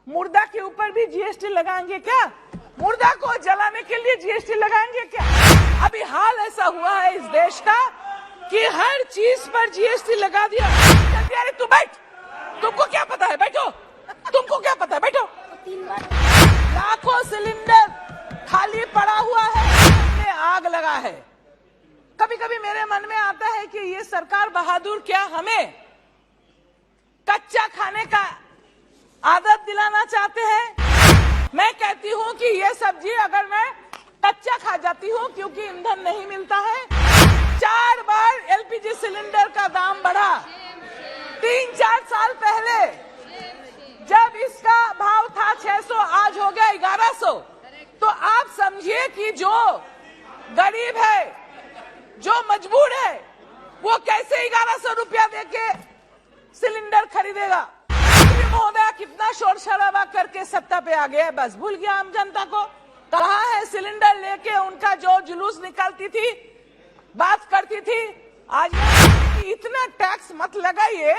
मुर्दा के ऊपर भी जीएसटी लगाएंगे क्या? मुर्दा को जलाने के लिए जीएसटी लगाएंगे क्या? अभी हाल ऐसा हुआ है इस देश का कि हर चीज पर जीएसटी लगा दिया। अरे तू बैठ, तुमको क्या पता है? बैठो, तुमको क्या पता है? बैठो। लाखों सिलेंडर खाली पड़ा हुआ है, आग लगा है। कभी कभी मेरे मन में आता है कि ये सरकार बहादुर क्या हमें कच्चा खाने का आदत दिलाना चाहते हैं। मैं कहती हूं कि ये सब्जी अगर मैं कच्चा खा जाती हूं क्योंकि ईंधन नहीं मिलता है। 4 बार एलपीजी सिलेंडर का दाम बढ़ा। 3-4 साल पहले जब इसका भाव था 600, आज हो गया 1100। तो आप समझिए कि जो गरीब है, जो मजबूर है, वो कैसे 1100 रुपया देके सिलेंडर खरीदेगा। महोदय कितना शोर शराबा करके सत्ता पे आ गया, बस भूल गया आम जनता को। कहा है सिलेंडर लेके उनका जो जुलूस निकालती थी, बात करती थी, आज इतना टैक्स मत लगाइए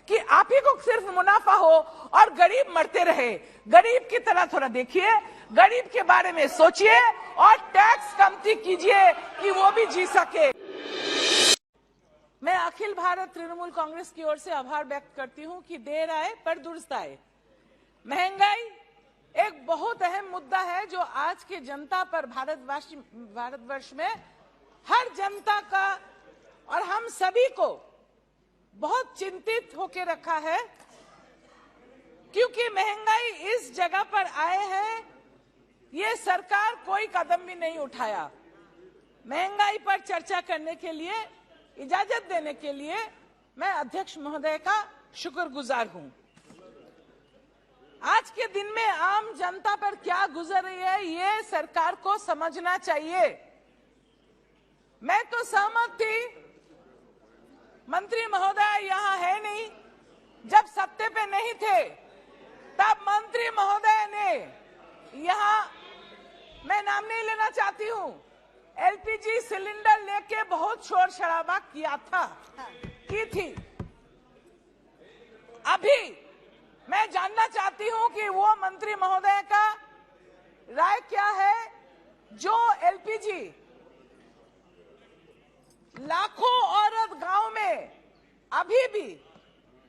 कि आप ही को सिर्फ मुनाफा हो और गरीब मरते रहे। गरीब की तरह थोड़ा देखिए, गरीब के बारे में सोचिए और टैक्स कमती कीजिए कि वो भी जी सके। मैं अखिल भारत तृणमूल कांग्रेस की ओर से आभार व्यक्त करती हूं कि देर आए पर दुरुस्त आए। महंगाई एक बहुत अहम मुद्दा है जो आज के जनता पर भारतवर्ष में हर जनता का और हम सभी को बहुत चिंतित होकर रखा है, क्योंकि महंगाई इस जगह पर आए हैं, ये सरकार कोई कदम भी नहीं उठाया। महंगाई पर चर्चा करने के लिए इजाजत देने के लिए मैं अध्यक्ष महोदय का शुक्रगुजार हूं। आज के दिन में आम जनता पर क्या गुजर रही है, ये सरकार को समझना चाहिए। मैं तो सहमत थी, मंत्री महोदय यहाँ है नहीं, जब सत्ते पे नहीं थे तब मंत्री महोदय ने यहाँ, मैं नाम नहीं लेना चाहती हूँ, एलपीजी सिलेंडर लेके बहुत शोर शराबा किया था, की थी। अभी मैं जानना चाहती हूं कि वो मंत्री महोदय का राय क्या है जो एलपीजी लाखों औरत गांव में अभी भी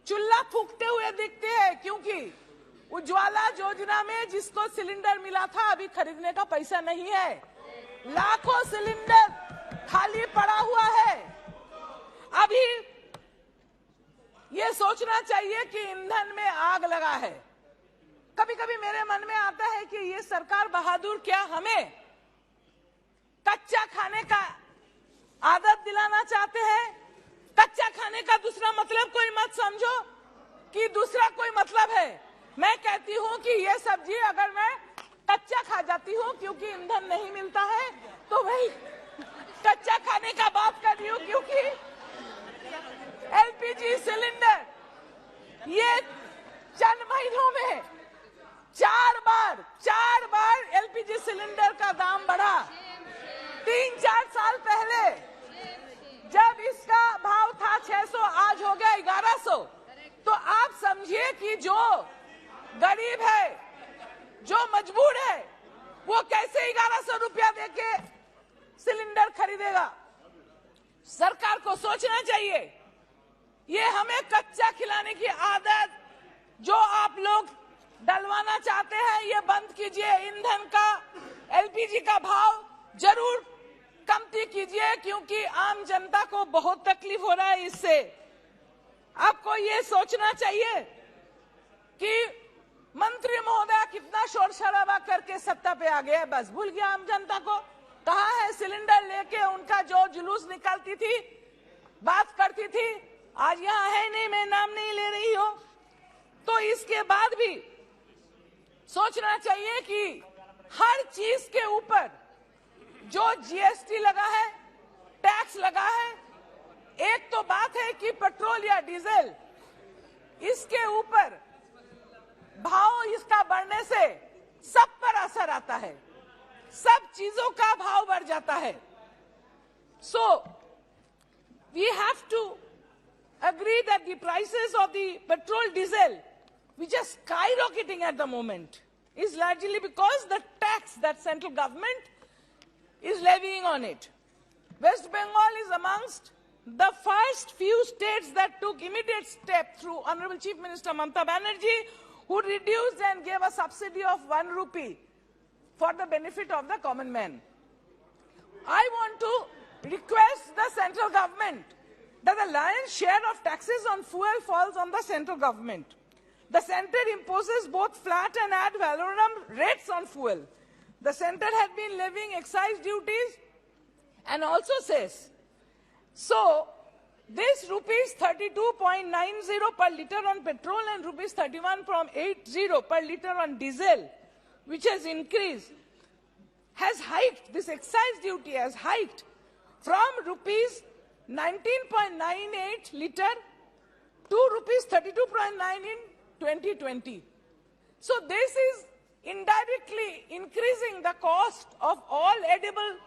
चूल्हा फूकते हुए दिखते हैं, क्योंकि उज्ज्वला योजना में जिसको सिलेंडर मिला था अभी खरीदने का पैसा नहीं है। लाखों सिलेंडर खाली पड़ा हुआ है। अभी ये सोचना चाहिए कि ईंधन में आग लगा है। कभी कभी मेरे मन में आता है कि ये सरकार बहादुर क्या हमें कच्चा खाने का आदत दिलाना चाहते हैं। कच्चा खाने का दूसरा मतलब कोई मत समझो कि दूसरा कोई मतलब है। मैं कहती हूं कि ये सब्जी अगर मैं कच्चा खा जाती हूँ क्योंकि ईंधन नहीं मिलता है, तो वही कच्चा खाने का बात कर रही हूँ, क्योंकि एलपीजी सिलेंडर ये चंद महीनों में 4 बार एलपीजी सिलेंडर का दाम बढ़ा। 3-4 साल पहले जब इसका भाव था 600, आज हो गया 1100। तो आप समझिए कि जो गरीब है, जो मजबूर है, वो कैसे 1100 रुपया देके सिलेंडर खरीदेगा। सरकार को सोचना चाहिए। ये हमें कच्चा खिलाने की आदत जो आप लोग डलवाना चाहते हैं, ये बंद कीजिए। ईंधन का, एलपीजी का भाव जरूर कमती कीजिए, क्योंकि आम जनता को बहुत तकलीफ हो रहा है इससे। आपको ये सोचना चाहिए कि मंत्री महोदय कितना शोर शराबा करके सत्ता पे आ गया, बस भूल गया आम जनता को। कहा है सिलेंडर लेके उनका जो जुलूस निकालती थी, बात करती थी, आज यहाँ है नहीं, मैं नाम नहीं ले रही हूं। तो इसके बाद भी सोचना चाहिए कि हर चीज के ऊपर जो जीएसटी लगा है, टैक्स लगा है, एक तो बात है कि पेट्रोल या डीजल, इसके ऊपर भाव इसका बढ़ने से सब पर असर आता है, सब चीजों का भाव बढ़ जाता है। So we have to agree that the prices of the petrol diesel which are skyrocketing at the moment, is largely because the tax that central government is levying on it. West Bengal is amongst the first few states that took immediate step through Honorable Chief Minister Mamata Banerjee, who reduced and gave a subsidy of 1 rupee for the benefit of the common man. I want to request the central government that the lion's share of taxes on fuel falls on the central government. The center imposes both flat and ad valorem rates on fuel. The center has been levying excise duties and also says, so this rupees 32.90 per litre on petrol and rupees 31.80 per litre on diesel, which has increased, has hiked, this excise duty has hiked from rupees 19.98 litre to rupees 32.9 in 2020. So this is indirectly increasing the cost of all edible,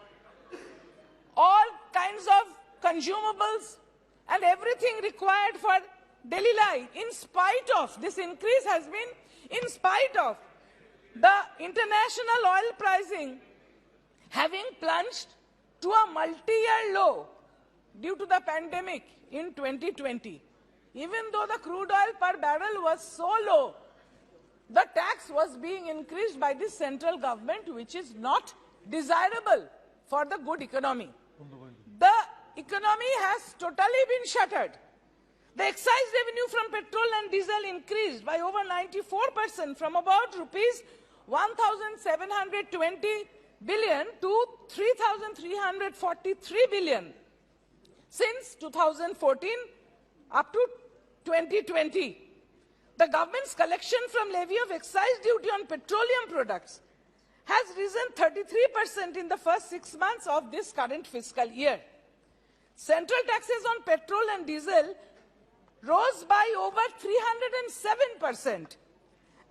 all kinds of consumables and everything required for daily life. In spite of, this increase has been in spite of the international oil pricing having plunged to a multi-year low due to the pandemic in 2020. Even though the crude oil per barrel was so low, the tax was being increased by the central government, which is not desirable for the good economy. The economy has totally been shuttered. The excise revenue from petrol and diesel increased by over 94% from about rupees 1,720 billion to 3,343 billion since 2014 up to 2020. The government's collection from levy of excise duty on petroleum products has risen 33% in the first 6 months of this current fiscal year. Central taxes on petrol and diesel rose by over 307%.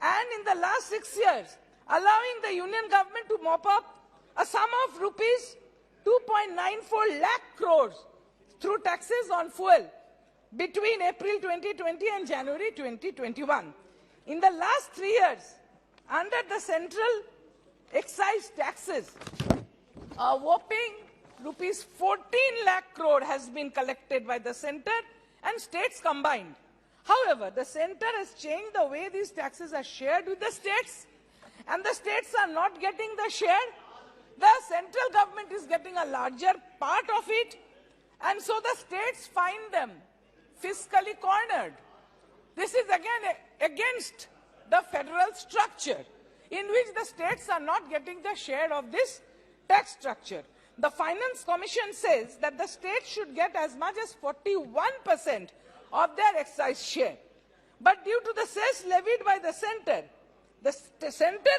And in the last 6 years, allowing the union government to mop up a sum of rupees 2.94 lakh crores through taxes on fuel between April 2020 and January 2021. In the last 3 years, under the central excise taxes, a whopping rupees 14 lakh crore has been collected by the center and states combined. However, the center has changed the way these taxes are shared with the states, and the states are not getting the share. The central government is getting a larger part of it, and so the states find them fiscally cornered. This is again against the federal structure, in which the states are not getting the share of this tax structure. The Finance Commission says that the states should get as much as 41% of their excise share. But due to the cess levied by the center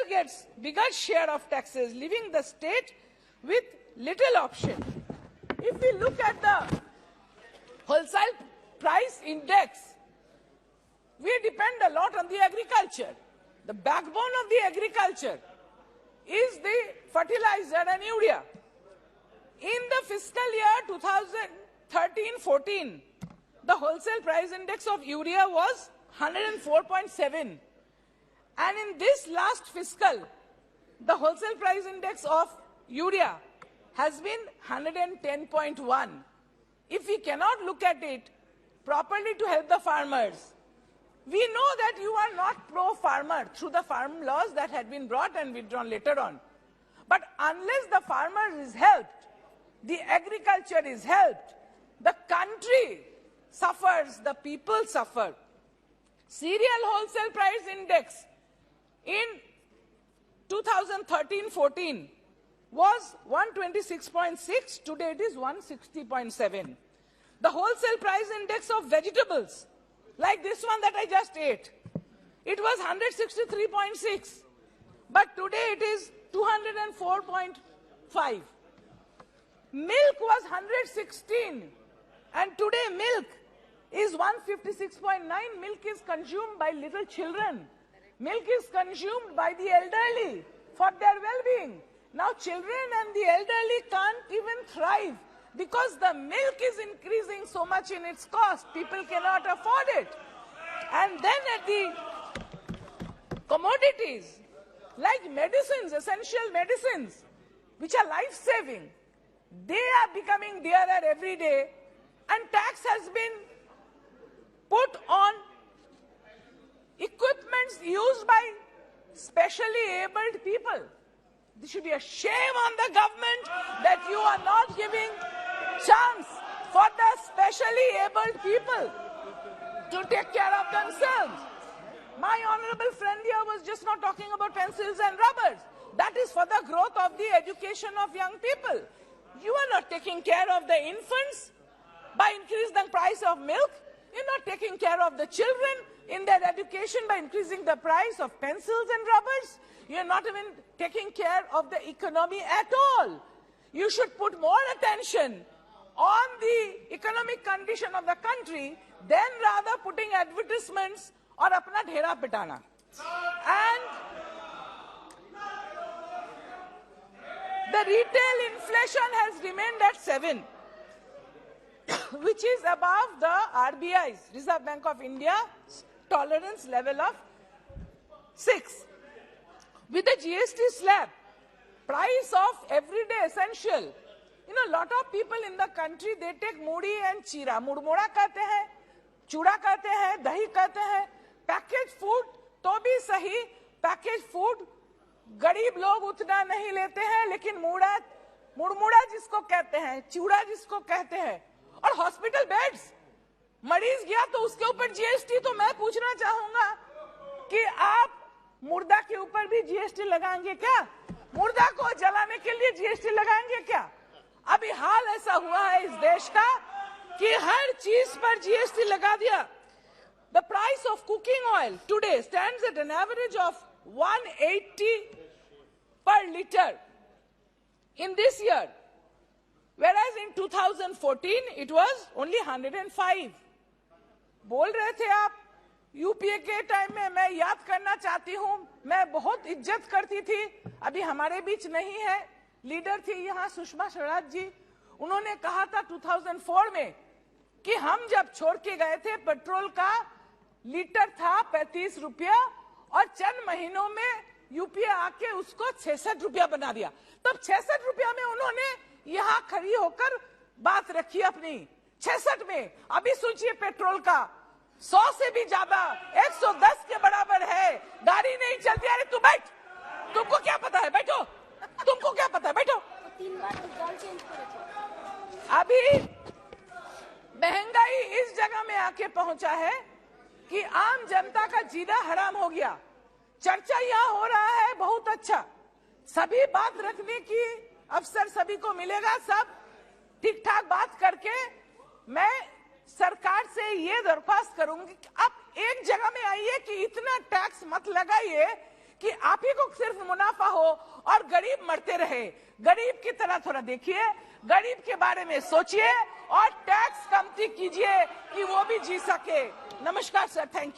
gets bigger share of taxes, leaving the state with little option. If we look at the wholesale price index, we depend a lot on the agriculture. The backbone of the agriculture is the fertilizer and urea. In the fiscal year 2013-14, the wholesale price index of urea was 104.7. And in this last fiscal, the wholesale price index of urea has been 110.1. If we cannot look at it properly to help the farmers, we know that you are not pro-farmer through the farm laws that had been brought and withdrawn later on. But unless the farmer is helped, the agriculture is helped, the country suffers, the people suffer. Cereal wholesale price index in 2013-14 was 126.6, today it is 160.7. The wholesale price index of vegetables, like this one that I just ate, it was 163.6, but today it is 204.5. Milk was 116, and today milk is 156.9. Milk is consumed by little children. Milk is consumed by the elderly for their well-being. Now children and the elderly can't even thrive because the milk is increasing so much in its cost. People cannot afford it. And then at the commodities like medicines, essential medicines, which are life-saving, they are becoming dearer every day, and tax has been put on equipments used by specially abled people. This should be a shame on the government that you are not giving chance for the specially abled people to take care of themselves. My honorable friend here was just not talking about pencils and rubbers. That is for the growth of the education of young people. You are not taking care of the infants by increasing the price of milk. You're not taking care of the children in their education by increasing the price of pencils and rubbers. You're not even taking care of the economy at all. You should put more attention on the economic condition of the country than rather putting advertisements or apna dhera pitana. And the retail inflation has remained at 7, which is above the RBI's, Reserve Bank of India, tolerance level of 6. With the GST slab, price of everyday essential, you know, lot of people in the country, they take mudi and chira. Mudmoda कहते हैं, चूड़ा कहते हैं, दही कहते हैं, package food तो भी सही, पैकेज फूड गरीब लोग उतना नहीं लेते हैं, लेकिन मुड़मुड़ा जिसको कहते हैं, चूड़ा जिसको कहते हैं, और हॉस्पिटल बेड्स, मरीज गया तो उसके ऊपर जीएसटी। तो मैं पूछना चाहूंगा कि आप मुर्दा के ऊपर भी जीएसटी लगाएंगे क्या? मुर्दा को जलाने के लिए जीएसटी लगाएंगे क्या? अभी हाल ऐसा हुआ है इस देश का कि हर चीज पर जीएसटी लगा दिया। The price of cooking oil today stands at an average of 180 per liter in this year, whereas in 2014 it was only 105. बोल रहे थे आप यूपीए के टाइम में, मैं याद करना चाहती हूं, मैं बहुत इज्जत करती थी, अभी हमारे बीच नहीं है, लीडर थी यहाँ सुषमा स्वराज जी, उन्होंने कहा था 2004 में कि हम जब छोड़ के गए थे पेट्रोल का लीटर था 35 रुपया और चंद महीनों में यूपीए आके उसको 66 रुपया बना दिया। तब 66 रुपया में उन्होंने यहाँ खड़ी होकर बात रखी अपनी 66 में। अभी सोचिए पेट्रोल का 100 से भी ज्यादा 110 के बराबर है, गाड़ी नहीं चलती। अरे तू बैठ, तुमको क्या पता है, बैठो, तुमको क्या पता है, बैठो। 3 बार पेट्रोल चेंज करे थे। अभी महंगाई इस जगह में आके पहुंचा है कि आम जनता का जीना हराम हो गया। चर्चा यहाँ हो रहा है, बहुत अच्छा, सभी बात रखने की अवसर सभी को मिलेगा, सब ठीक ठाक बात करके मैं सरकार से ये दरख्वास्त करूंगी कि आप एक जगह में आइए कि इतना टैक्स मत लगाइए कि आप ही को सिर्फ मुनाफा हो और गरीब मरते रहे। गरीब की तरह थोड़ा देखिए, गरीब के बारे में सोचिए और टैक्स कमती कीजिए कि वो भी जी सके। नमस्कार सर, थैंक यू।